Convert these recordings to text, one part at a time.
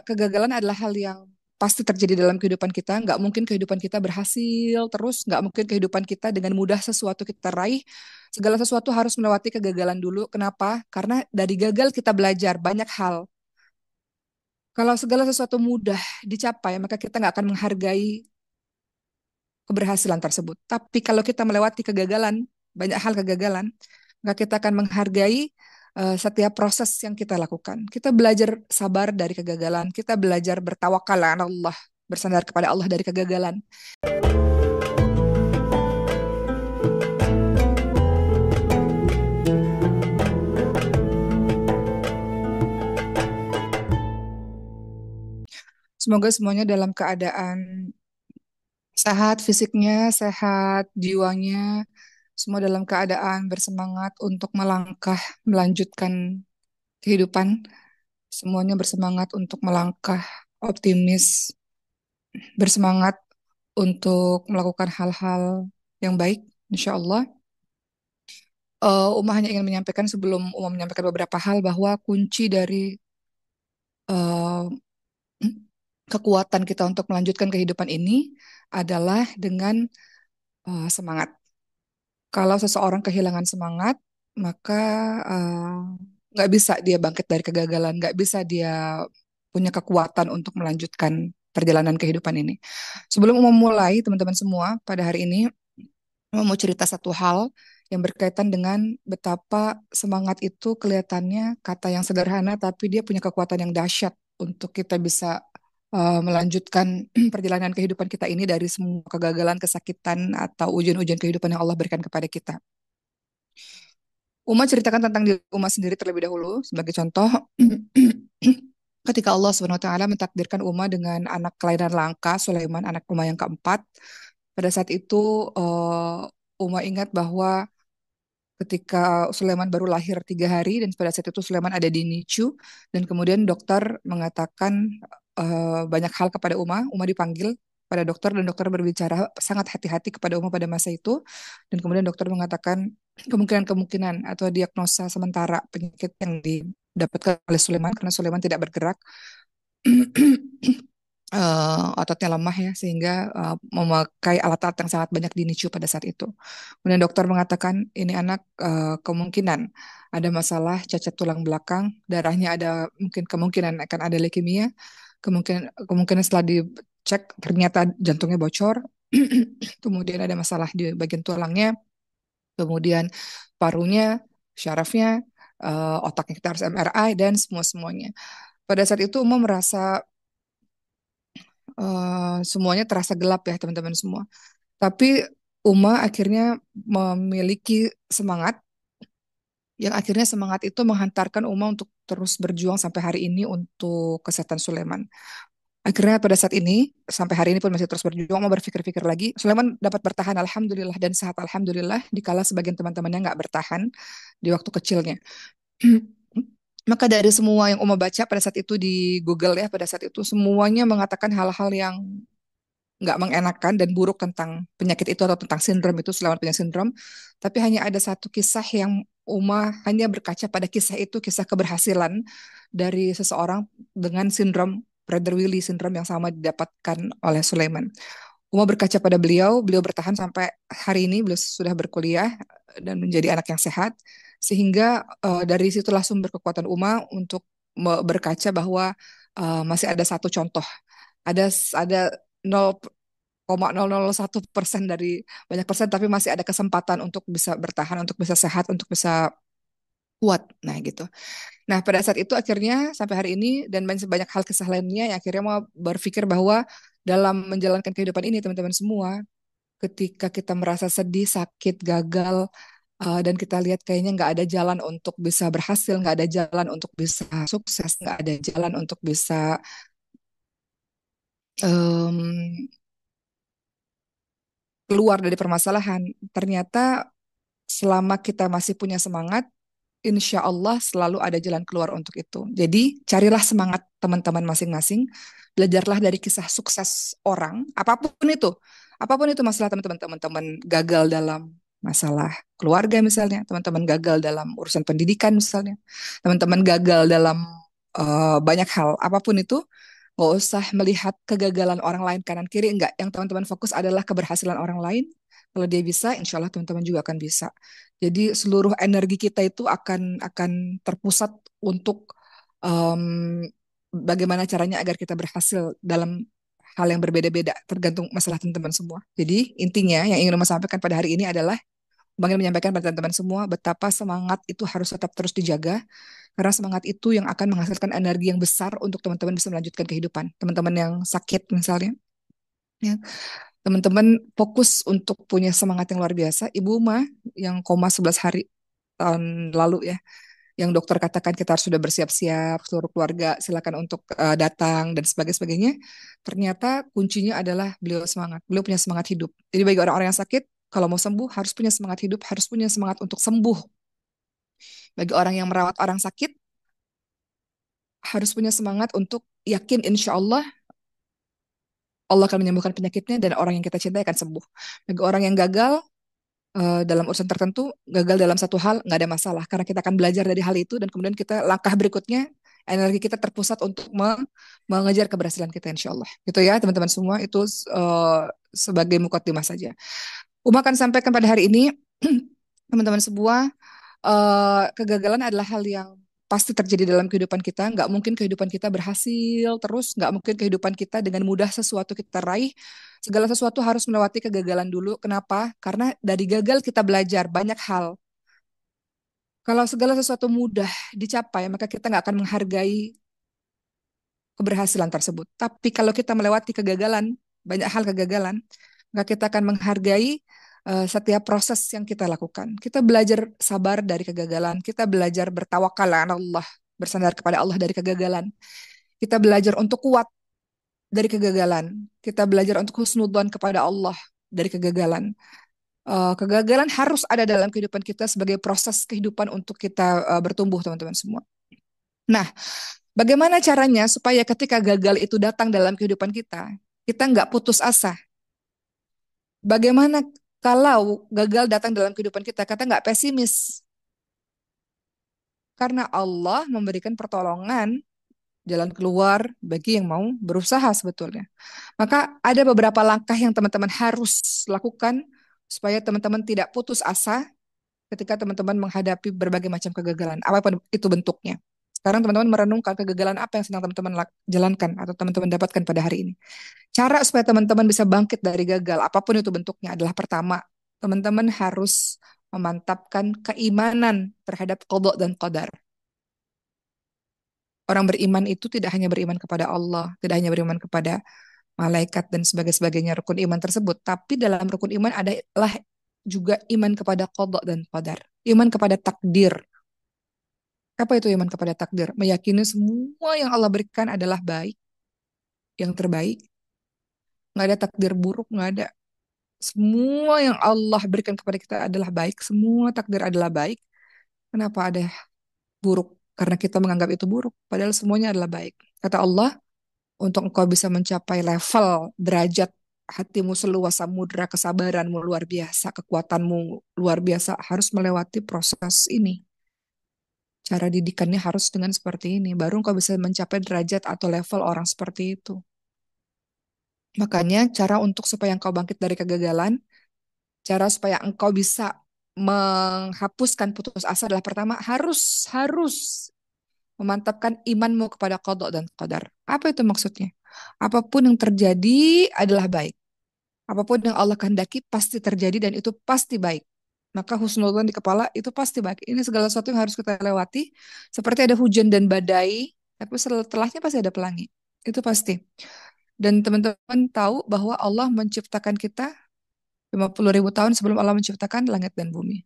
Kegagalan adalah hal yang pasti terjadi dalam kehidupan kita. Nggak mungkin kehidupan kita berhasil terus, nggak mungkin kehidupan kita dengan mudah sesuatu kita raih. Segala sesuatu harus melewati kegagalan dulu. Kenapa? Karena dari gagal kita belajar banyak hal. Kalau segala sesuatu mudah dicapai, maka kita nggak akan menghargai keberhasilan tersebut. Tapi kalau kita melewati kegagalan, banyak hal kegagalan, maka kita akan menghargai setiap proses yang kita lakukan. Kita belajar sabar dari kegagalan, kita belajar bertawakal ala Allah, bersandar kepada Allah dari kegagalan. Semoga semuanya dalam keadaan sehat fisiknya, sehat jiwanya, semua dalam keadaan bersemangat untuk melangkah, melanjutkan kehidupan. Semuanya bersemangat untuk melangkah, optimis, bersemangat untuk melakukan hal-hal yang baik, insya Allah. Uma hanya ingin menyampaikan sebelum Uma menyampaikan beberapa hal bahwa kunci dari eh, kekuatan kita untuk melanjutkan kehidupan ini adalah dengan semangat. Kalau seseorang kehilangan semangat, maka eh, nggak bisa dia bangkit dari kegagalan, nggak bisa dia punya kekuatan untuk melanjutkan perjalanan kehidupan ini. Sebelum memulai, teman-teman semua, pada hari ini mau cerita satu hal yang berkaitan dengan betapa semangat itu kelihatannya kata yang sederhana, tapi dia punya kekuatan yang dahsyat untuk kita bisa melanjutkan perjalanan kehidupan kita ini dari semua kegagalan, kesakitan, atau ujian-ujian kehidupan yang Allah berikan kepada kita. Uma ceritakan tentang diri Uma sendiri terlebih dahulu sebagai contoh. Ketika Allah Subhanahu wa taala mentakdirkan Uma dengan anak kelahiran langka, Sulaiman, anak Uma yang keempat. Pada saat itu Uma ingat bahwa ketika Sulaiman baru lahir 3 hari dan pada saat itu Sulaiman ada di NICU dan kemudian dokter mengatakan banyak hal kepada Uma. Uma dipanggil pada dokter dan dokter berbicara sangat hati-hati kepada Uma pada masa itu dan kemudian dokter mengatakan kemungkinan-kemungkinan atau diagnosa sementara penyakit yang didapatkan oleh Sulaiman karena Sulaiman tidak bergerak ototnya lemah ya sehingga memakai alat-alat yang sangat banyak di NICU pada saat itu. Kemudian dokter mengatakan ini anak kemungkinan ada masalah cacat tulang belakang, darahnya ada mungkin kemungkinan akan ada leukemia, kemungkinan kemungkinan setelah dicek ternyata jantungnya bocor, kemudian ada masalah di bagian tulangnya, kemudian parunya, syarafnya, otaknya kita harus MRI dan semua-semuanya. Pada saat itu umum merasa semuanya terasa gelap ya teman-teman semua. Tapi Uma akhirnya memiliki semangat, yang akhirnya semangat itu menghantarkan Uma untuk terus berjuang sampai hari ini untuk kesehatan Sulaiman. Akhirnya pada saat ini, sampai hari ini pun masih terus berjuang, mau berpikir-pikir lagi. Sulaiman dapat bertahan, Alhamdulillah, dan sehat, Alhamdulillah, dikala sebagian teman-temannya nggak bertahan di waktu kecilnya. Maka dari semua yang Uma baca pada saat itu di Google ya, pada saat itu semuanya mengatakan hal-hal yang nggak mengenakan dan buruk tentang penyakit itu atau tentang sindrom itu Sulaiman punya sindrom, tapi hanya ada satu kisah yang Uma hanya berkaca pada kisah itu, kisah keberhasilan dari seseorang dengan sindrom Prader-Willi sindrom yang sama didapatkan oleh Sulaiman. Uma berkaca pada beliau, beliau bertahan sampai hari ini, beliau sudah berkuliah dan menjadi anak yang sehat, sehingga dari situlah sumber kekuatan Uma untuk berkaca bahwa masih ada satu contoh, ada 0,001% dari banyak persen, tapi masih ada kesempatan untuk bisa bertahan, untuk bisa sehat, untuk bisa kuat. Nah, gitu. Nah, pada saat itu akhirnya sampai hari ini dan banyak hal kisah lainnya yang akhirnya mau berpikir bahwa dalam menjalankan kehidupan ini, teman-teman semua, ketika kita merasa sedih, sakit, gagal, dan kita lihat kayaknya nggak ada jalan untuk bisa berhasil, nggak ada jalan untuk bisa sukses, nggak ada jalan untuk bisa em, keluar dari permasalahan. Ternyata selama kita masih punya semangat, insya Allah selalu ada jalan keluar untuk itu. Jadi carilah semangat teman-teman masing-masing, belajarlah dari kisah sukses orang, apapun itu masalah teman-teman gagal dalam masalah keluarga misalnya, teman-teman gagal dalam urusan pendidikan misalnya, teman-teman gagal dalam banyak hal. Apapun itu, nggak usah melihat kegagalan orang lain kanan kiri. Enggak, yang teman-teman fokus adalah keberhasilan orang lain. Kalau dia bisa, insya Allah teman-teman juga akan bisa. Jadi seluruh energi kita itu akan terpusat untuk em, bagaimana caranya agar kita berhasil dalam hal yang berbeda-beda, tergantung masalah teman-teman semua. Jadi intinya yang ingin Mas sampaikan pada hari ini adalah ingin menyampaikan pada teman-teman semua betapa semangat itu harus tetap terus dijaga, karena semangat itu yang akan menghasilkan energi yang besar untuk teman-teman bisa melanjutkan kehidupan. Teman-teman yang sakit misalnya, ya, teman-teman fokus untuk punya semangat yang luar biasa. Ibu mah yang koma 11 hari tahun lalu ya, yang dokter katakan kita harus sudah bersiap-siap, seluruh keluarga silakan untuk datang dan sebagainya. Ternyata kuncinya adalah beliau semangat. Beliau punya semangat hidup. Jadi bagi orang-orang yang sakit, kalau mau sembuh harus punya semangat hidup, harus punya semangat untuk sembuh. Bagi orang yang merawat orang sakit, harus punya semangat untuk yakin insya Allah Allah akan menyembuhkan penyakitnya dan orang yang kita cintai akan sembuh. Bagi orang yang gagal dalam urusan tertentu, gagal dalam satu hal, nggak ada masalah. Karena kita akan belajar dari hal itu dan kemudian kita langkah berikutnya, energi kita terpusat untuk mengejar keberhasilan kita insya Allah. Gitu ya teman-teman semua, itu sebagai mukadimah saja. Uma akan sampaikan pada hari ini, teman-teman semua, kegagalan adalah hal yang pasti terjadi dalam kehidupan kita. Nggak mungkin kehidupan kita berhasil terus, nggak mungkin kehidupan kita dengan mudah sesuatu kita raih. Segala sesuatu harus melewati kegagalan dulu. Kenapa? Karena dari gagal kita belajar banyak hal. Kalau segala sesuatu mudah dicapai, maka kita nggak akan menghargai keberhasilan tersebut. Tapi kalau kita melewati kegagalan, banyak hal kegagalan, maka kita akan menghargai setiap proses yang kita lakukan. Kita belajar sabar dari kegagalan, kita belajar bertawakal ala Allah, bersandar kepada Allah dari kegagalan. Kita belajar untuk kuat dari kegagalan. Kita belajar untuk husnudzon kepada Allah dari kegagalan. Kegagalan harus ada dalam kehidupan kita sebagai proses kehidupan untuk kita bertumbuh, teman-teman semua. Nah, bagaimana caranya supaya ketika gagal itu datang dalam kehidupan kita nggak putus asa? Bagaimana kalau gagal datang dalam kehidupan kita nggak pesimis? Karena Allah memberikan pertolongan, jalan keluar bagi yang mau berusaha sebetulnya. Maka ada beberapa langkah yang teman-teman harus lakukan supaya teman-teman tidak putus asa ketika teman-teman menghadapi berbagai macam kegagalan, apapun itu bentuknya. Sekarang teman-teman merenungkan kegagalan apa yang sedang teman-teman jalankan atau teman-teman dapatkan pada hari ini. Cara supaya teman-teman bisa bangkit dari gagal, apapun itu bentuknya, adalah pertama, teman-teman harus memantapkan keimanan terhadap qada dan qadar. Orang beriman itu tidak hanya beriman kepada Allah, tidak hanya beriman kepada malaikat dan sebagainya rukun iman tersebut, tapi dalam rukun iman adalah juga iman kepada qada dan qadar, iman kepada takdir. Apa itu iman kepada takdir? Meyakini semua yang Allah berikan adalah baik, yang terbaik. Nggak ada takdir buruk, nggak ada. Semua yang Allah berikan kepada kita adalah baik. Semua takdir adalah baik. Kenapa ada buruk? Karena kita menganggap itu buruk. Padahal semuanya adalah baik. Kata Allah, untuk engkau bisa mencapai level derajat hatimu seluas samudra, kesabaranmu luar biasa, kekuatanmu luar biasa, harus melewati proses ini. Cara didikannya harus dengan seperti ini. Baru engkau bisa mencapai derajat atau level orang seperti itu. Makanya cara untuk supaya engkau bangkit dari kegagalan, cara supaya engkau bisa menghapuskan putus asa adalah pertama, harus harus memantapkan imanmu kepada qada dan qadar. Apa itu maksudnya? Apapun yang terjadi adalah baik. Apapun yang Allah kehendaki pasti terjadi dan itu pasti baik. Maka husnudzon di kepala itu pasti baik. Ini segala sesuatu yang harus kita lewati. Seperti ada hujan dan badai, tapi setelahnya pasti ada pelangi. Itu pasti. Dan teman-teman tahu bahwa Allah menciptakan kita 50 ribu tahun sebelum Allah menciptakan langit dan bumi.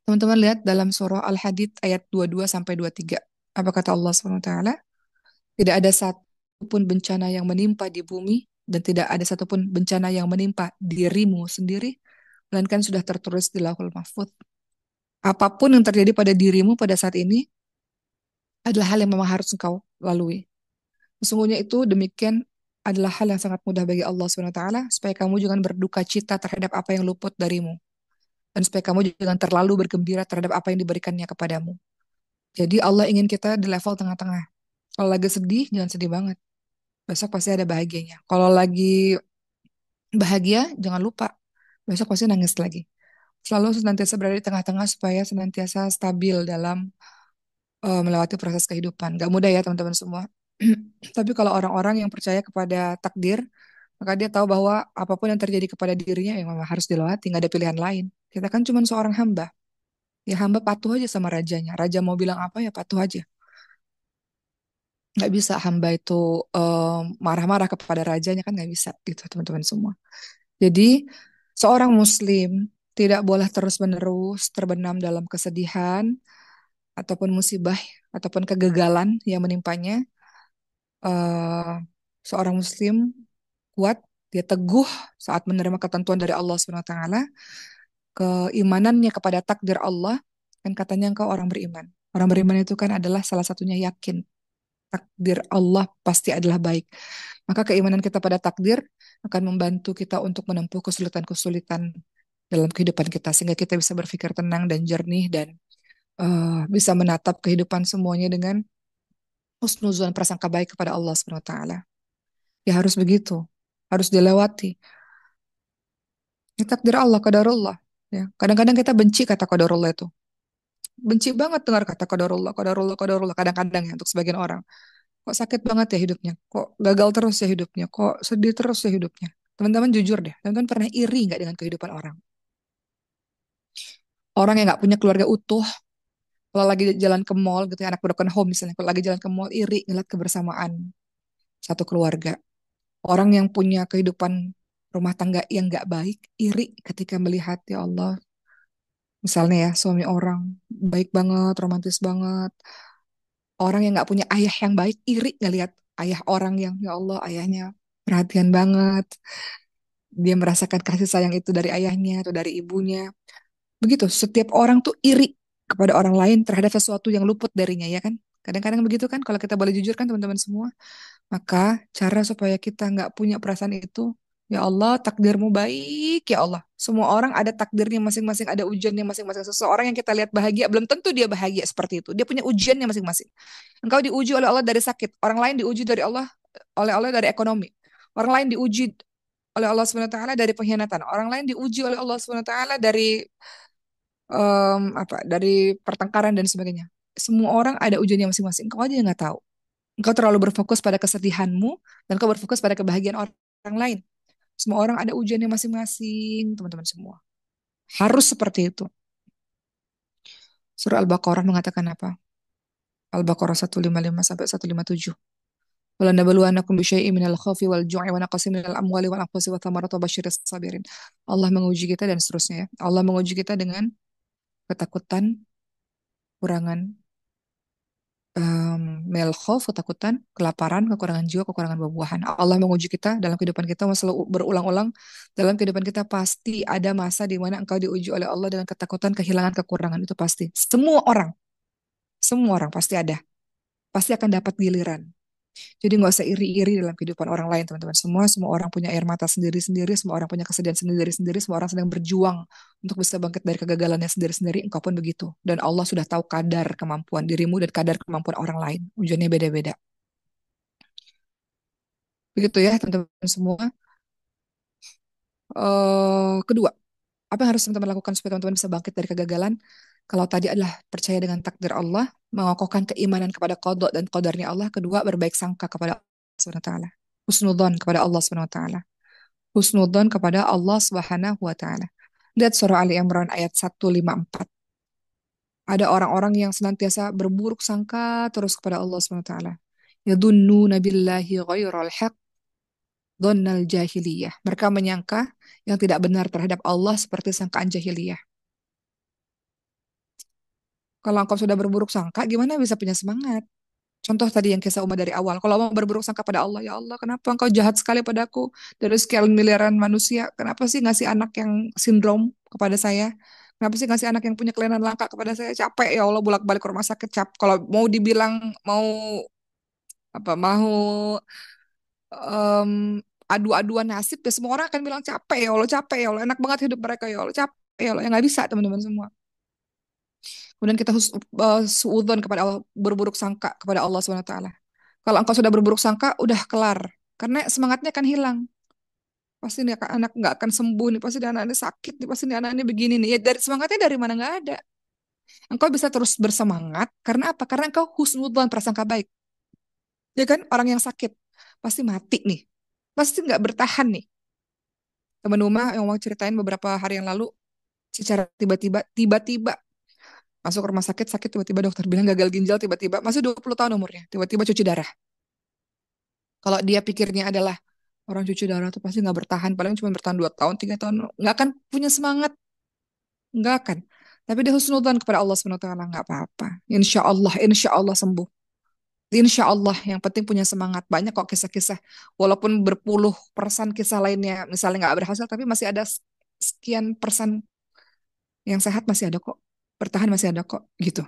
Teman-teman lihat dalam surah Al-Hadid ayat 22 sampai 23. Apa kata Allah SWT? Tidak ada satupun bencana yang menimpa di bumi dan tidak ada satupun bencana yang menimpa dirimu sendiri, melainkan sudah tertulis di Lauhul Mahfuz. Apapun yang terjadi pada dirimu pada saat ini adalah hal yang memang harus engkau lalui. Sesungguhnya itu demikian adalah hal yang sangat mudah bagi Allah SWT, supaya kamu jangan berduka cita terhadap apa yang luput darimu. Dan supaya kamu jangan terlalu bergembira terhadap apa yang diberikannya kepadamu. Jadi Allah ingin kita di level tengah-tengah. Kalau lagi sedih, jangan sedih banget. Besok pasti ada bahagianya. Kalau lagi bahagia, jangan lupa. Besok pasti nangis lagi. Selalu senantiasa berada di tengah-tengah supaya senantiasa stabil dalam melewati proses kehidupan. Gak mudah ya teman-teman semua. Tapi kalau orang-orang yang percaya kepada takdir, maka dia tahu bahwa apapun yang terjadi kepada dirinya yang memang harus dilewati, nggak ada pilihan lain. Kita kan cuma seorang hamba. Ya hamba patuh aja sama rajanya. Raja mau bilang apa ya patuh aja. Nggak bisa hamba itu marah-marah kepada rajanya kan nggak bisa gitu teman-teman semua. Jadi seorang muslim tidak boleh terus-menerus terbenam dalam kesedihan ataupun musibah ataupun kegagalan yang menimpanya. eh Seorang muslim kuat, dia teguh saat menerima ketentuan dari Allah Subhanahu wa taala, keimanannya kepada takdir Allah, kan katanya engkau orang beriman. Orang beriman itu kan adalah salah satunya yakin takdir Allah pasti adalah baik. Maka keimanan kita pada takdir akan membantu kita untuk menempuh kesulitan-kesulitan dalam kehidupan kita sehingga kita bisa berpikir tenang dan jernih dan bisa menatap kehidupan semuanya dengan husnuzon prasangka baik kepada Allah Subhanahu wa taala. Ya harus begitu. Harus dilewati. Ya, takdir Allah, qadarullah. Ya, kadang-kadang kita benci kata qadarullah itu. Benci banget dengar kata qadarullah, qadarullah, qadarullah. Kadang-kadang ya untuk sebagian orang. Kok sakit banget ya hidupnya? Kok gagal terus ya hidupnya? Kok sedih terus ya hidupnya? Teman-teman jujur deh, teman-teman pernah iri nggak dengan kehidupan orang? Orang yang nggak punya keluarga utuh, kalau lagi jalan ke mall gitu ya, anak broken home misalnya, kalau lagi jalan ke mall iri ngeliat kebersamaan satu keluarga. Orang yang punya kehidupan rumah tangga yang nggak baik, iri ketika melihat ya Allah, misalnya ya suami orang baik banget, romantis banget. Orang yang nggak punya ayah yang baik, iri ngelihat ayah orang yang ya Allah ayahnya perhatian banget. Dia merasakan kasih sayang itu dari ayahnya atau dari ibunya. Begitu, setiap orang tuh iri kepada orang lain terhadap sesuatu yang luput darinya, ya kan? Kadang-kadang begitu kan, kalau kita boleh jujur kan teman-teman semua. Maka cara supaya kita nggak punya perasaan itu, ya Allah takdirmu baik, ya Allah. Semua orang ada takdirnya masing-masing, ada ujiannya masing-masing. Seseorang yang kita lihat bahagia, belum tentu dia bahagia seperti itu. Dia punya ujiannya masing-masing. Engkau diuji oleh Allah dari sakit, orang lain diuji dari Allah, oleh dari ekonomi. Orang lain diuji oleh Allah Subhanahu wa taala dari pengkhianatan. Orang lain diuji oleh Allah Subhanahu wa taala dari dari pertengkaran dan sebagainya. Semua orang ada ujiannya masing-masing. Kau aja yang nggak tahu. Engkau terlalu berfokus pada kesedihanmu dan kau berfokus pada kebahagiaan orang lain. Semua orang ada ujiannya masing-masing, teman-teman semua. Harus seperti itu. Surah Al-Baqarah mengatakan apa? Al-Baqarah 155 sampai 157. وَلَنَبْلُوَنَّكُمْ بِشَيْءٍ مِنَ الْخَوْفِ وَالْجُوعِ وَنَقْصٍ مِنَ الْأَمْوَالِ وَالْأَنفُسِ وَالثَّمَرَاتِ وَبَشِّرِ الصَّابِرِينَ. Allah menguji kita dan seterusnya ya. Allah menguji kita dengan ketakutan, kurangan minal khauf, ketakutan, kelaparan, kekurangan jiwa, kekurangan buah-buahan. Allah menguji kita dalam kehidupan kita, selalu berulang-ulang dalam kehidupan kita pasti ada masa di mana engkau diuji oleh Allah dengan ketakutan, kehilangan, kekurangan itu pasti. Semua orang pasti ada, pasti akan dapat giliran. Jadi nggak usah iri-iri dalam kehidupan orang lain, teman-teman. Semua orang punya air mata sendiri-sendiri, semua orang punya kesedihan sendiri-sendiri, semua orang sedang berjuang untuk bisa bangkit dari kegagalannya sendiri-sendiri. Engkau pun begitu. Dan Allah sudah tahu kadar kemampuan dirimu dan kadar kemampuan orang lain. Ujiannya beda-beda. Begitu ya, teman-teman semua. Kedua, apa yang harus teman-teman lakukan supaya teman-teman bisa bangkit dari kegagalan? Kalau tadi adalah percaya dengan takdir Allah, mengokohkan keimanan kepada qada dan qadarnya Allah. Kedua, berbaik sangka kepada Allah Subhanahu wa taala. Husnudzon kepada Allah Subhanahu wa taala. Husnudzon kepada Allah Subhanahu wa taala. Lihat surah Ali Imran ayat 154. Ada orang-orang yang senantiasa berburuk sangka terus kepada Allah Subhanahu wa taala. Yadunnuna billahi ghairal haq dhannal jahiliyah. Mereka menyangka yang tidak benar terhadap Allah seperti sangkaan jahiliyah. Kalau engkau sudah berburuk sangka, gimana bisa punya semangat? Contoh tadi yang kisah Umar dari awal. Kalau mau berburuk sangka pada Allah, ya Allah, kenapa engkau jahat sekali padaku? Dari sekian miliaran manusia, kenapa sih ngasih anak yang sindrom kepada saya? Kenapa sih ngasih anak yang punya kelainan langka kepada saya? Capek ya Allah bolak-balik ke rumah sakit. Kalau mau dibilang mau mau em, adu-aduan nasib, ya semua orang akan bilang capek ya Allah, enak banget hidup mereka ya Allah, capek ya Allah. Ya nggak bisa teman-teman semua. Kemudian kita suudzon kepada Allah, berburuk sangka kepada Allah Subhanahu wa taala. Kalau engkau sudah berburuk sangka, udah kelar. Karena semangatnya akan hilang. Pasti nih anak nggak akan sembuh nih, pasti nih anak ini sakit nih, pasti nih anak ini begini nih. Ya dari semangatnya dari mana nggak ada. Engkau bisa terus bersemangat karena apa? Karena engkau husnudzon prasangka baik. Ya kan orang yang sakit pasti mati nih, pasti nggak bertahan nih. Temen rumah yang mau ceritain beberapa hari yang lalu, secara tiba-tiba masuk rumah sakit sakit tiba-tiba dokter bilang gagal ginjal tiba-tiba masih 20 tahun umurnya tiba-tiba cuci darah. Kalau dia pikirnya adalah orang cuci darah tuh pasti nggak bertahan, paling cuma bertahan 2 tahun 3 tahun, nggak akan punya semangat, nggak akan. Tapi dia husnudzon kepada Allah Subhanahu Wa Taala nggak apa-apa. Insya Allah sembuh. Insya Allah, yang penting punya semangat. Banyak kok kisah-kisah, walaupun berpuluh persen kisah lainnya, misalnya nggak berhasil, tapi masih ada sekian persen yang sehat masih ada kok. Bertahan masih ada kok, gitu.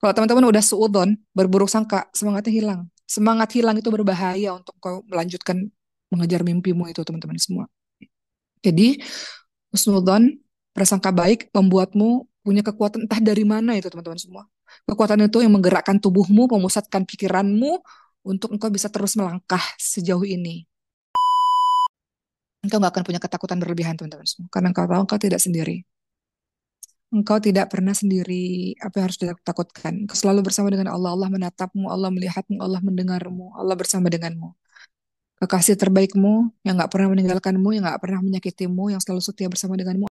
Kalau teman-teman udah suudon, berburuk sangka, semangatnya hilang. Semangat hilang itu berbahaya untuk kau melanjutkan mengejar mimpimu itu, teman-teman semua. Jadi, husnudzon, prasangka baik membuatmu punya kekuatan entah dari mana itu, teman-teman semua. Kekuatan itu yang menggerakkan tubuhmu, memusatkan pikiranmu untuk engkau bisa terus melangkah sejauh ini. Engkau nggak akan punya ketakutan berlebihan, teman-teman semua. Karena engkau tahu engkau tidak sendiri. Engkau tidak pernah sendiri. Apa yang harus ditakutkan? Engkau selalu bersama dengan Allah. Allah menatapmu, Allah melihatmu, Allah mendengarmu, Allah bersama denganmu. Kekasih terbaikmu yang nggak pernah meninggalkanmu, yang nggak pernah menyakitimu, yang selalu setia bersama denganmu